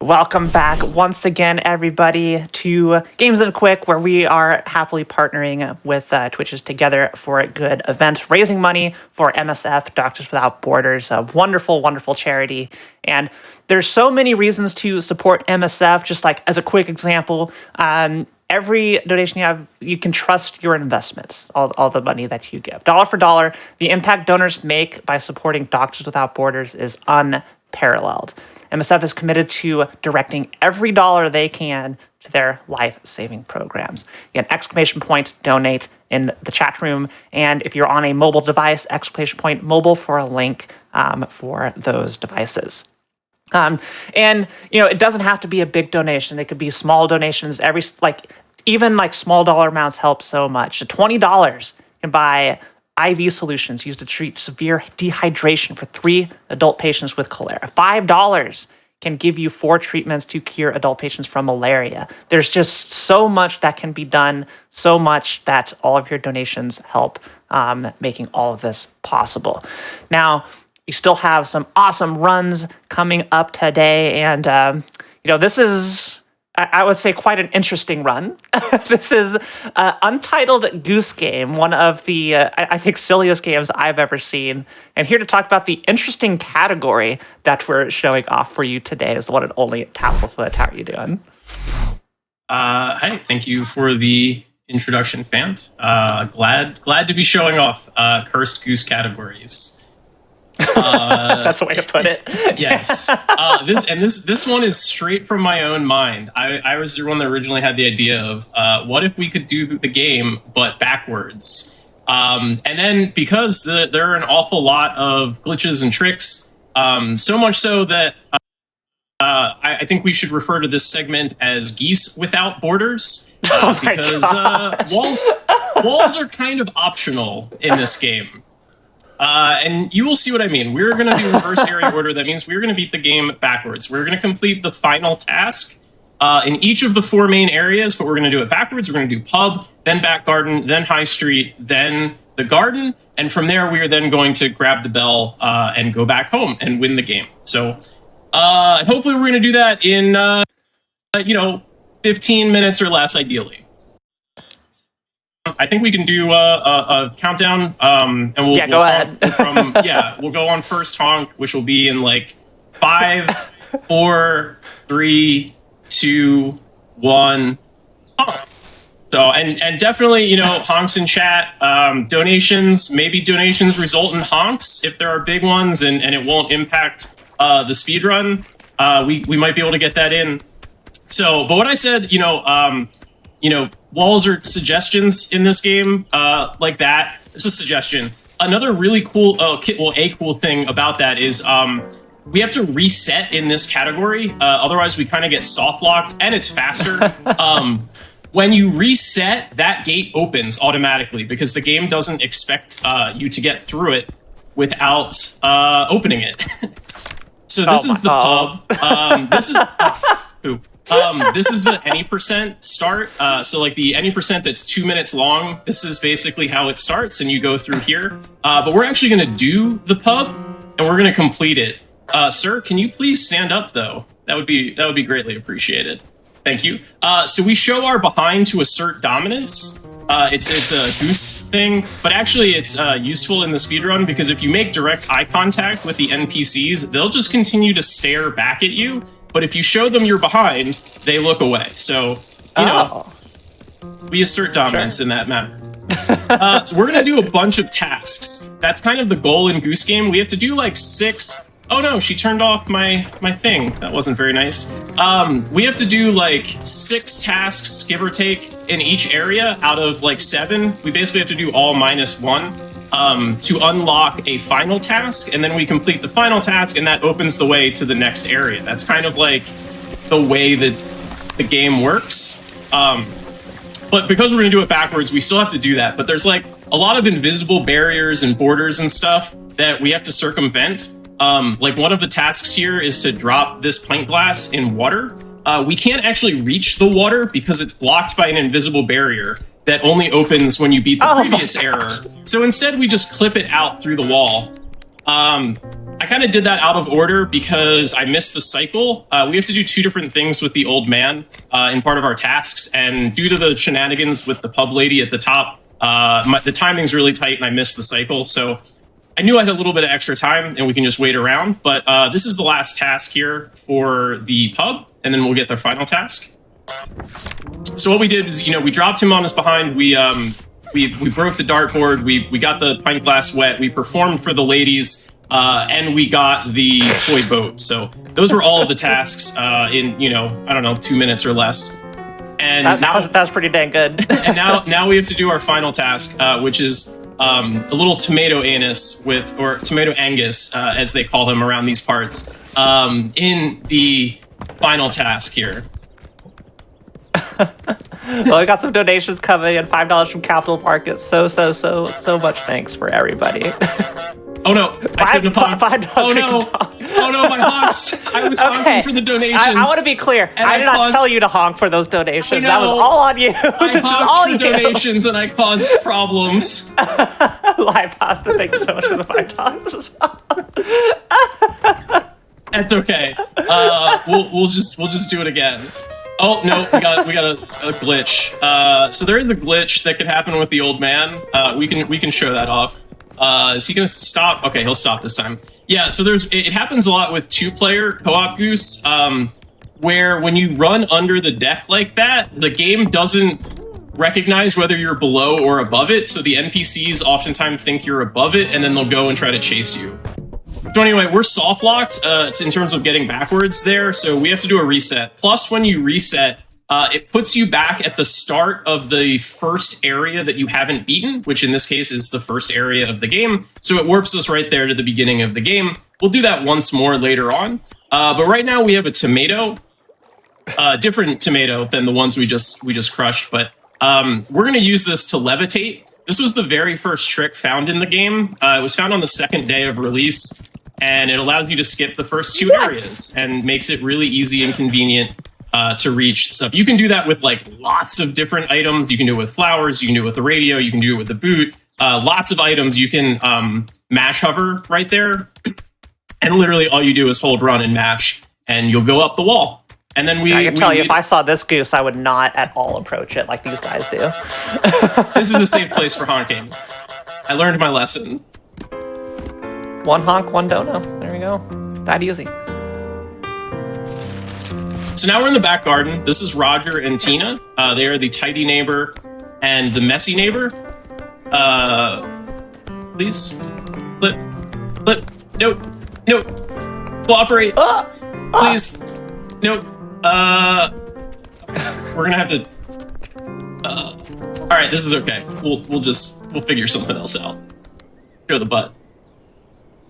Welcome back once again, everybody, to Games and Quick, where we are happily partnering with Twitches Together for a good event, raising money for MSF, Doctors Without Borders, a wonderful, wonderful charity. And there's so many reasons to support MSF. Just like as a quick example, every donation you have, you can trust your investments, all the money that you give. Dollar for dollar, the impact donors make by supporting Doctors Without Borders is unparalleled. MSF is committed to directing every dollar they can to their life-saving programs. Again, exclamation point, donate in the chat room. And if you're on a mobile device, exclamation point, mobile for a link for those devices. And, it doesn't have to be a big donation. They could be small donations. Even small dollar amounts help so much. $20 can buy IV solutions used to treat severe dehydration for 3 adult patients with cholera. $5 can give you 4 treatments to cure adult patients from malaria. There's just so much that can be done, so much that all of your donations help making all of this possible. Now, we still have some awesome runs coming up today, and this is, I would say, quite an interesting run. This is Untitled Goose Game, one of the, I think, silliest games I've ever seen. And here to talk about the interesting category that we're showing off for you today is the one and only Tasselfoot. How are you doing? Hi, thank you for the introduction, Fant. Glad to be showing off Cursed Goose categories. That's the way to put it. Yes. This one is straight from my own mind. I was the one that originally had the idea of what if we could do the game but backwards. And then because there are an awful lot of glitches and tricks, so much so that I think we should refer to this segment as Geese Without Borders, because walls are kind of optional in this game. And you will see what I mean. We're going to do reverse area order. That means we're going to beat the game backwards. We're going to complete the final task in each of the 4 main areas, but we're going to do it backwards. We're going to do pub, then back garden, then high street, then the garden. And from there, we are then going to grab the bell and go back home and win the game. So hopefully we're going to do that in, 15 minutes or less, ideally. I think we can do a countdown, and we'll go ahead. We'll go on first honk, which will be in 5, 4, 3, 2, 1. Honk. So and definitely honks in chat. Donations result in honks if there are big ones, and it won't impact the speed run. We might be able to get that in. So, but what I said, walls are suggestions in this game, like that. It's a suggestion. Another really cool, a cool thing about that is we have to reset in this category. Otherwise, we kind of get soft locked, and it's faster. When you reset, that gate opens automatically because the game doesn't expect you to get through it without opening it. So this is the pub. This is poop. This is the any percent start. So the any percent that's 2 minutes long, this is basically how it starts, and you go through here. But we're actually going to do the pub, and we're going to complete it. Sir, can you please stand up, though? That would be greatly appreciated. Thank you. So we show our behind to assert dominance. It's a goose thing, but actually it's useful in the speedrun because if you make direct eye contact with the NPCs, they'll just continue to stare back at you. But if you show them you're behind, they look away. So, we assert dominance in that manner. So we're going to do a bunch of tasks. That's kind of the goal in Goose Game. We have to do 6... Oh no, she turned off my thing. That wasn't very nice. We have to do 6 tasks, give or take, in each area out of 7. We basically have to do all -1 to unlock a final task, and then we complete the final task, and that opens the way to the next area. That's kind of the way that the game works. But because we're gonna do it backwards, we still have to do that. But there's a lot of invisible barriers and borders and stuff that we have to circumvent. One of the tasks here is to drop this pint glass in water. We can't actually reach the water because it's blocked by an invisible barrier that only opens when you beat the previous error. So instead we just clip it out through the wall. I kind of did that out of order because I missed the cycle. We have to do 2 different things with the old man in part of our tasks, and due to the shenanigans with the pub lady at the top, the timing's really tight and I missed the cycle. So I knew I had a little bit of extra time and we can just wait around, but this is the last task here for the pub, and then we'll get the final task. So what we did is, we dropped him on his behind. We broke the dartboard. We got the pint glass wet. We performed for the ladies, and we got the toy boat. So those were all of the tasks in, I don't know, 2 minutes or less. And that was pretty dang good. And now we have to do our final task, which is a little tomato anus or tomato Angus, as they call him around these parts, in the final task here. Well, we got some donations coming in, $5 from Capital Markets. So much thanks for everybody. Oh no, I shouldn't have honked. Oh no, my honks. I was honking for the donations. I want to be clear. I did not tell you to honk for those donations. That was all on you. This is all you. Donations and I caused problems. Live pasta, thank you so much for the $5 as well. That's okay. We'll just do it again. Oh no, we got a glitch. So there is a glitch that could happen with the old man. We can show that off. Is he gonna stop? Okay, he'll stop this time. Yeah, so it happens a lot with 2-player co-op Goose, where when you run under the deck like that, the game doesn't recognize whether you're below or above it, so the NPCs oftentimes think you're above it, and then they'll go and try to chase you. So anyway, we're soft locked in terms of getting backwards there, so we have to do a reset. Plus, when you reset, it puts you back at the start of the first area that you haven't beaten, which in this case is the first area of the game. So it warps us right there to the beginning of the game. We'll do that once more later on. But right now we have a tomato, different tomato than the ones we just crushed. But we're going to use this to levitate. This was the very first trick found in the game. It was found on the second day of release, and it allows you to skip the first 2 areas and makes it really easy and convenient to reach stuff. You can do that with like lots of different items. You can do it with flowers. You can do it with the radio. You can do it with the boot. Lots of items. You can mash hover right there, and literally all you do is hold run and mash, and you'll go up the wall. And then I can tell you, if I saw this goose, I would not at all approach it like these guys do. This is a safe place for honking. I learned my lesson. 1 honk, 1 dono. There we go. That easy. So now we're in the back garden. This is Roger and Tina. They are the tidy neighbor and the messy neighbor. Please. Flip. Nope. Cooperate. Please. Nope. We're gonna have to. All right, this is okay. We'll figure something else out. Show the butt,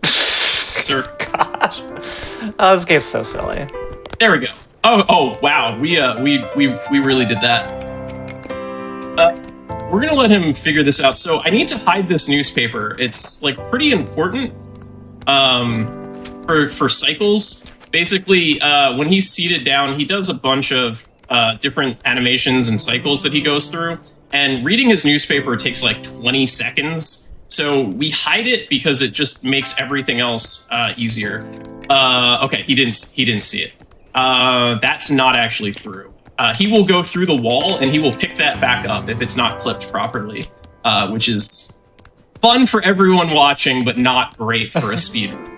sir. Gosh, oh, this game's so silly. There we go. Oh, wow. We really did that. We're gonna let him figure this out. So I need to hide this newspaper. It's like pretty important for cycles. Basically, when he's seated down, he does a bunch of different animations and cycles that he goes through. And reading his newspaper takes like 20 seconds. So we hide it because it just makes everything else easier. Okay, he didn't see it. That's not actually through. He will go through the wall and he will pick that back up if it's not clipped properly, which is fun for everyone watching, but not great for a speedrun.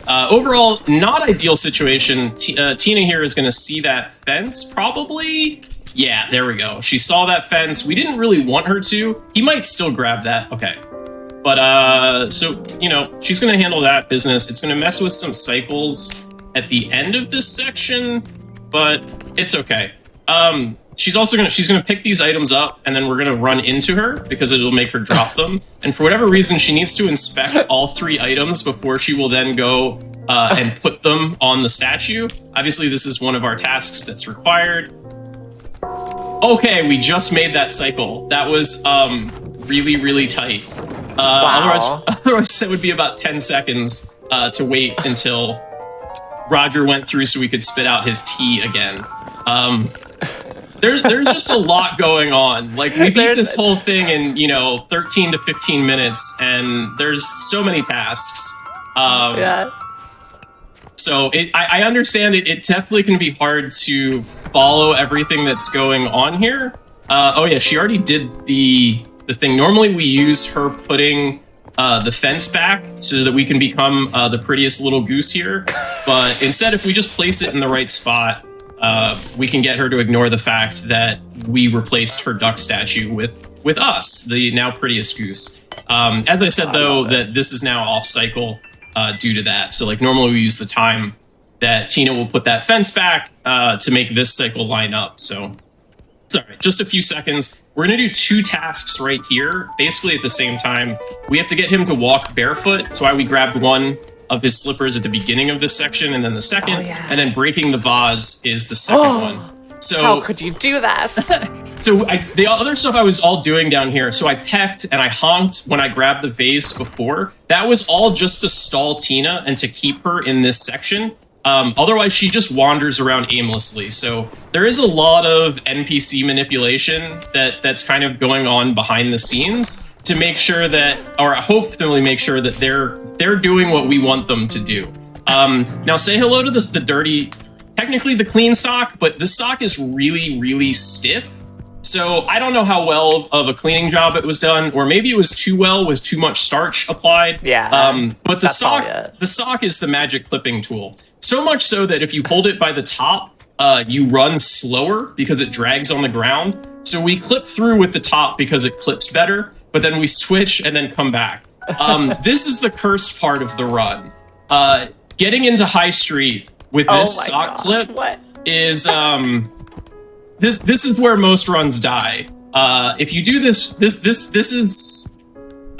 Overall, not ideal situation. Tina here is going to see that fence, probably. Yeah, there we go. She saw that fence. We didn't really want her to. He might still grab that. Okay. But, so, she's going to handle that business. It's going to mess with some cycles at the end of this section, but it's okay. She's gonna pick these items up, and then we're gonna run into her because it'll make her drop them. And for whatever reason, she needs to inspect all 3 items before she will then go and put them on the statue. Obviously, this is one of our tasks that's required. Okay, we just made that cycle. That was really, really tight. Wow. Otherwise, that would be about 10 seconds to wait until Roger went through so we could spit out his tea again. There's just a lot going on. Like, we beat this whole thing in, 13 to 15 minutes, and there's so many tasks. Yeah. So I understand it definitely can be hard to follow everything that's going on here. Oh yeah, she already did the thing. Normally we use her putting the fence back so that we can become the prettiest little goose here. But instead, if we just place it in the right spot, we can get her to ignore the fact that we replaced her duck statue with us, the now prettiest goose. As I said, though, that this is now off cycle due to that. So like normally we use the time that Tina will put that fence back to make this cycle line up. So it's all right, just a few seconds. We're gonna do 2 tasks right here, basically at the same time. We have to get him to walk barefoot. That's why we grabbed one of his slippers at the beginning of this section and then the second, and then breaking the vase is the second one. So how could you do that? So the other stuff I was all doing down here, so I pecked and I honked when I grabbed the vase before. That was all just to stall Tina and to keep her in this section. Otherwise, she just wanders around aimlessly. So there is a lot of NPC manipulation that's kind of going on behind the scenes to make sure that, or hopefully make sure that they're doing what we want them to do. Now say hello to the dirty, technically the clean sock, but this sock is really, really stiff. So I don't know how well of a cleaning job it was done, or maybe it was too well with too much starch applied. Yeah. But the sock is the magic clipping tool. So much so that if you hold it by the top, you run slower because it drags on the ground. So we clip through with the top because it clips better, but then we switch and then come back. This is the cursed part of the run. Getting into High Street with this sock clip is this is where most runs die. If you do this is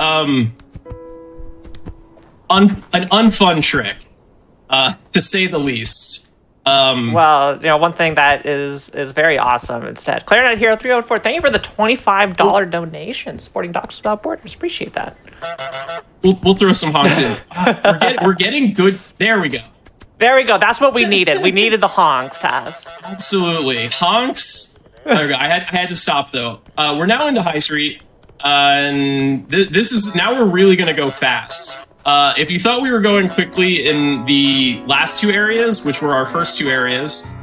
an unfun trick, to say the least. Well, one thing that is very awesome instead. Clarinet Hero 304, thank you for the $25 donation supporting Doctors Without Borders. Appreciate that. We'll throw some honks in. We're getting good. There we go. There we go. That's what we needed. We needed the honks, Taz. Absolutely. Honks. There we go. I had to stop, though. We're now into High Street. And this is... Now we're really going to go fast. If you thought we were going quickly in the last 2 areas, which were our first 2 areas,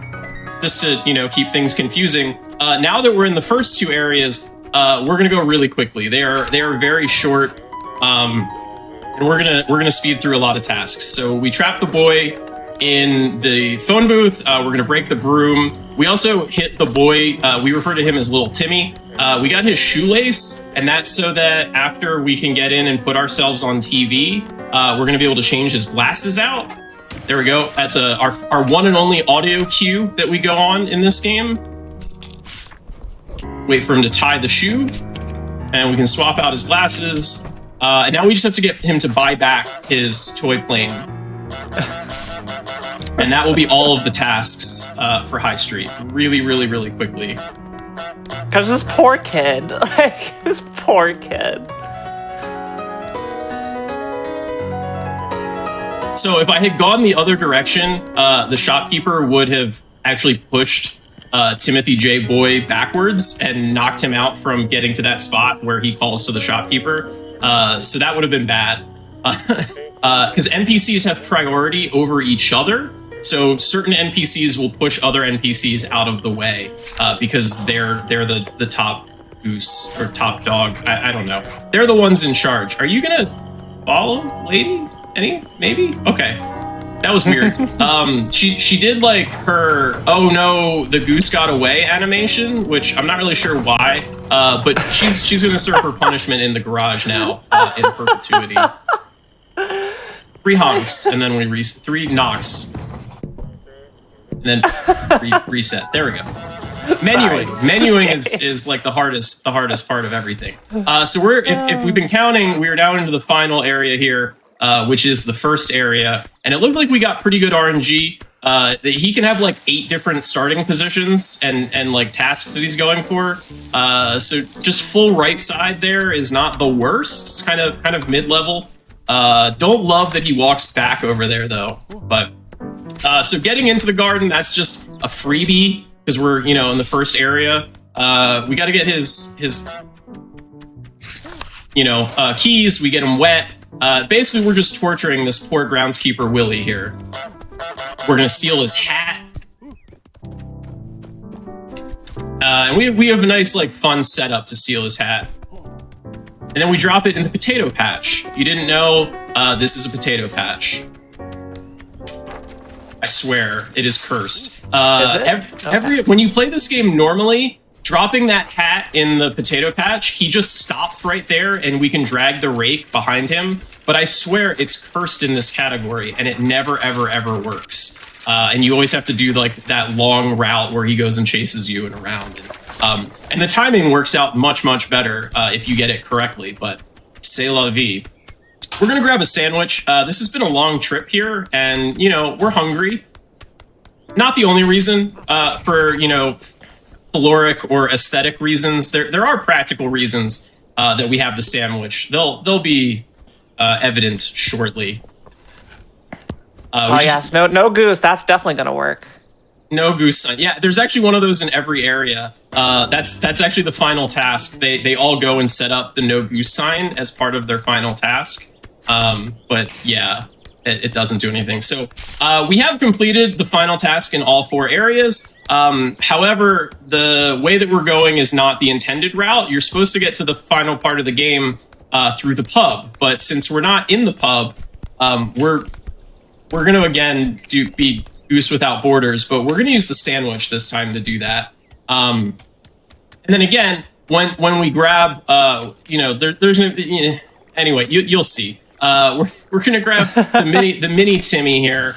just to, keep things confusing, now that we're in the first 2 areas, we're going to go really quickly. They are very short, and we're gonna speed through a lot of tasks. So we trap the boy in the phone booth. We're gonna break the broom. We also hit the boy. We refer to him as Little Timmy. We got his shoelace, and that's so that after we can get in and put ourselves on TV, we're gonna be able to change his glasses out. There we go. That's our one and only audio cue that we go on in this game. Wait for him to tie the shoe, and we can swap out his glasses. And now we just have to get him to buy back his toy plane. And that will be all of the tasks for High Street. Really, really, really quickly. Because this poor kid. This poor kid. So if I had gone the other direction, the shopkeeper would have actually pushed Timothy J. Boy backwards and knocked him out from getting to that spot where he calls to the shopkeeper. So that would have been bad. Because NPCs have priority over each other. So certain NPCs will push other NPCs out of the way because they're the top goose or top dog. I don't know. They're the ones in charge. Are you gonna follow, lady? Maybe? Okay. That was weird. She did like her "oh no, the goose got away" animation, which I'm not really sure why. But she's gonna serve her punishment in the garage now in perpetuity. 3 honks, and then we 3 knocks, and then reset. There we go. Menuing is like the hardest part of everything. So if we've been counting, we're down into the final area here. Which is the first area, and it looked like we got pretty good RNG. He can have like 8 different starting positions and like tasks that he's going for. So just full right side there is not the worst. It's kind of mid-level. Don't love that he walks back over there though. But so getting into the garden, that's just a freebie because we're in the first area. We got to get his keys. We get him wet. Basically, we're just torturing this poor groundskeeper Willie here. We're gonna steal his hat. And we have a nice, like, fun setup to steal his hat. And then we drop it in the potato patch. If you didn't know, this is a potato patch. I swear, it is cursed. Is it? When you play this game normally, dropping that hat in the potato patch, he just stops right there and we can drag the rake behind him. But I swear it's cursed in this category and it never, ever, ever works. And you always have to do like that long route where he goes and chases you and around. And the timing works out much, much better if you get it correctly, but c'est la vie. We're gonna grab a sandwich. This has been a long trip here and, you know, we're hungry. Not the only reason for, you know, caloric or aesthetic reasons. There are practical reasons that we have the sandwich. They'll be evident shortly. Yes, no goose. That's definitely gonna work. No goose sign. Yeah, there's actually one of those in every area. That's actually the final task. They all go and set up the no goose sign as part of their final task. But yeah, it doesn't do anything. So we have completed the final task in all 4 areas. However, the way that we're going is not the intended route. You're supposed to get to the final part of the game through the pub. But since we're not in the pub, we're going to, again, be Goose Without Borders, but we're going to use the sandwich this time to do that. And then again, when we grab, you know, there's no... Anyway, you'll see. We're going to grab the mini Timmy here.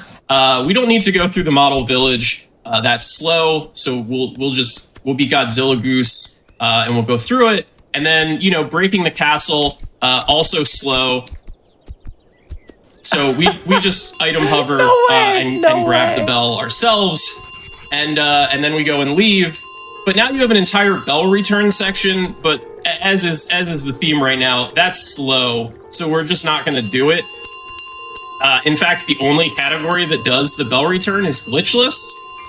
We don't need to go through the model village. That's slow, so we'll be Godzilla Goose, and we'll go through it. And then, you know, breaking the castle, also slow. So we just item hover and grab the bell ourselves, and then we go and leave. But now you have an entire bell return section. But as is the theme right now, that's slow. So we're just not going to do it. In fact, the only category that does the bell return is glitchless,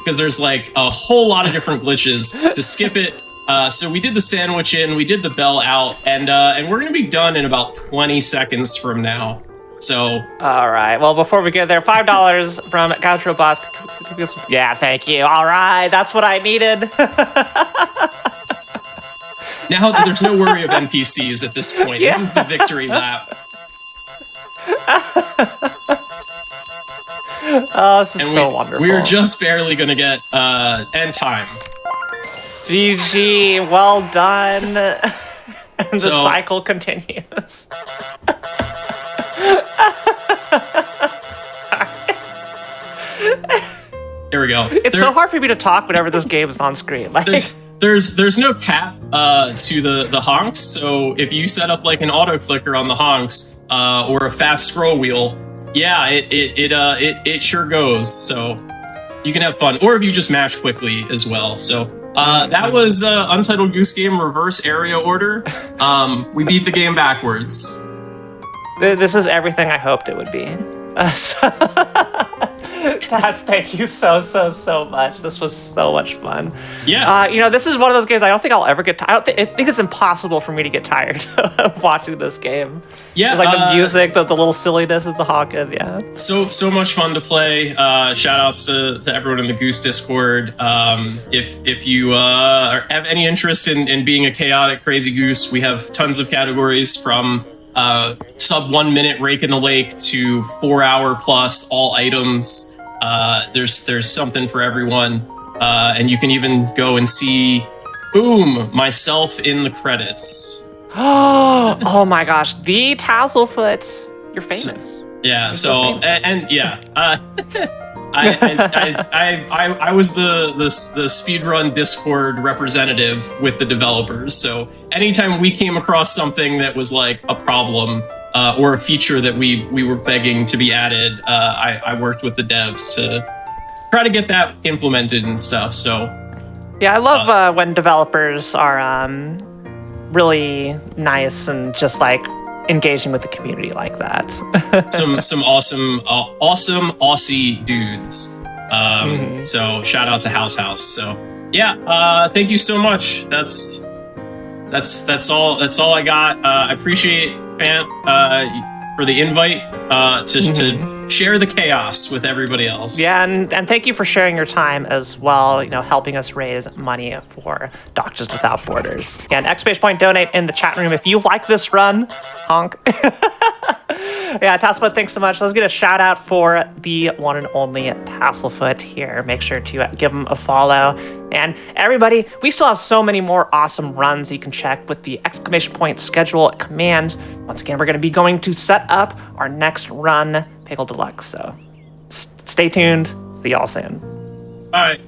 because there's like a whole lot of different glitches to skip it. So we did the sandwich in, we did the bell out, and we're going to be done in about 20 seconds from now. So, all right. Well, before we get there, $5 from Gaucho Boss. Yeah, thank you. All right, that's what I needed. Now that there's no worry of NPCs at this point, This is the victory lap. Oh, this is so wonderful. We're just barely gonna get end time. GG, well done. And the cycle continues. Here we go. It's so hard for me to talk whenever this game is on screen. Like, there's no cap to the honks. So if you set up like an auto clicker on the honks or a fast scroll wheel, yeah, it sure goes. So you can have fun, or if you just mash quickly as well. So that was Untitled Goose Game reverse area order. We beat the game backwards. This is everything I hoped it would be. Taz, thank you so much. This was so much fun. Yeah. You know, this is one of those games I don't think I'll ever get tired. I think it's impossible for me to get tired of watching this game. Yeah. It's like the music, the little silliness is the honking. Yeah. So much fun to play. Shout outs to everyone in the Goose Discord. If you have any interest in being a chaotic, crazy goose, we have tons of categories from sub 1 minute rake in the lake to 4 hour plus all items. There's something for everyone, and you can even go and see, boom, myself in the credits. Oh my gosh, the Tasselfoot, you're famous. Yeah. So and yeah, I was the speedrun Discord representative with the developers. So anytime we came across something that was like a problem or a feature that we were begging to be added, I worked with the devs to try to get that implemented and stuff. So yeah, I love when developers are really nice and just like engaging with the community like that. some awesome Aussie dudes. So shout out to House. So yeah, thank you so much. That's all I got. I appreciate Fant. for the invite to share the chaos with everybody else. Yeah, and thank you for sharing your time as well, helping us raise money for Doctors Without Borders. Again, ! donate in the chat room if you like this run. Honk. Yeah, Tasselfoot, thanks so much. Let's get a shout out for the one and only Tasselfoot here. Make sure to give him a follow. And everybody, we still have so many more awesome runs you can check with the ! schedule command. Once again, we're going to be going to set up our next run, Pickle Deluxe. So stay tuned. See y'all soon. Bye.